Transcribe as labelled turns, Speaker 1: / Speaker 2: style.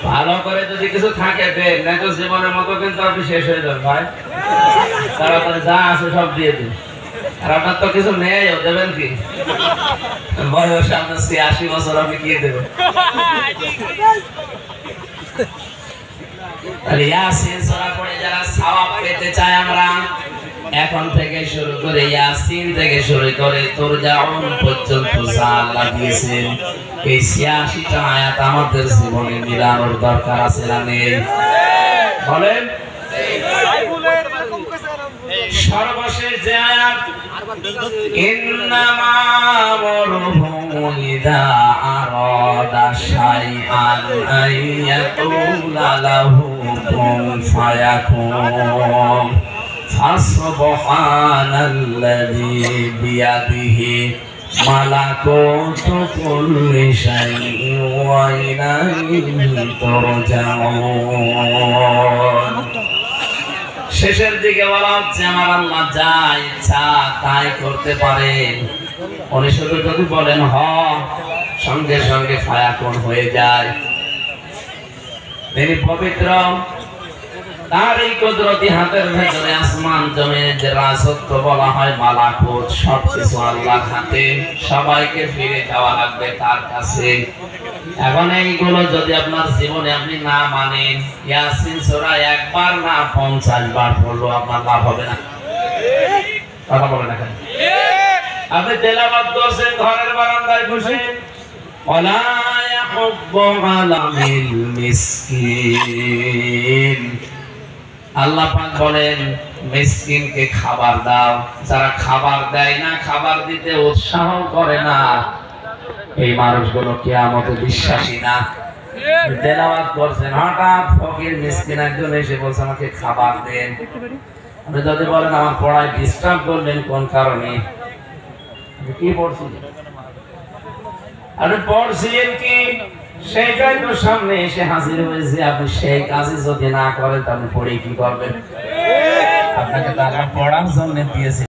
Speaker 1: ভালো করে যদি কিছু থাকে দেন, না তো জীবনের মতো কিন্তু আপনি শেষ হয়ে যাবেন ভাই। তাড়াতাড়ি যা আছে সব দিয়ে দিন। আর আপনার তো কিছু নেই, দেবেন কি? বয়স আপনার ৮৬ বছর, আপনি কি দেবেন? ইয়াসিন সূরা পড়ে যারা সওয়াব পেতে চায়, আমরা এখন থেকে শুরু করে ইয়াসিন থেকে শুরু করে তুরজাউন পর্যন্ত যা আল্লাহ দিয়েছেন, এই ৮৬টা আয়াত আমাদের জীবনে মিলানোর দরকার আছে না নেই? বলেন। সর্বশেষ যে আয়াত, ইন্নামা আমরুহু ইযা আরাদা শাইআন আইয়াকুলা লাহু কুন ফায়াকুন ফাসুবহানাল্লাযী বিয়াদিহি মালাকুতু কুল্লি শাইইন ওয়া ইলাইহি তুরজাউন। শেষের দিকে বলা হচ্ছে আমার আল্লাহ যা ইচ্ছা তাই করতে পারেন। উনি শুধু যদি বলেন হ, সঙ্গে সঙ্গে ফায়াকুন হয়ে যায়। তিনি পবিত্র, তার এই কুদরতি হাতের ভেতরে আসমান জমিনের যে রাজত্ব বলা হয় মালাকুত, সবকিছু আল্লাহর হাতে। সবাইকে ফিরে যাওয়া লাগবে তার কাছে। এখন এইগুলো যদি আপনার জীবনে আপনি না মানেন, ইয়াসিন সূরা একবার না 50 বার পড়লেও আপনার লাভ হবে না। কথা বলেন না কেন? আপনি তেলাওয়াত করছেন ঘরের বারান্দায় বসে, ওয়ালা ইয়াহুব্বু আলামিল মিসকিন। আল্লাহ পাক বলেন মিসকিনকে খাবার দাও। যারা খাবার দেয় না, খাবার দিতে উৎসাহ করে না, এই মানুষগুলো কিয়ামতে বিশ্বাসী না। তেলাওয়াত করছেন, হঠাৎ ফকির মিসকিন একজন এসে বলছে আমাকে খাবার দেন। আপনি যদি বলেন আমার পড়ায় ডিস্টার্ব করলেন কোন কারণে, কি পড়ছিলেন? আপনি পড়ছিলেন কি সেইটাই তো সামনে এসে হাজির হয়েছে। আপনি সেই কাজে যদি না করেন তাহলে পড়ে কি করবেন? আপনাকে তারা পড়ার জন্য দিয়েছে।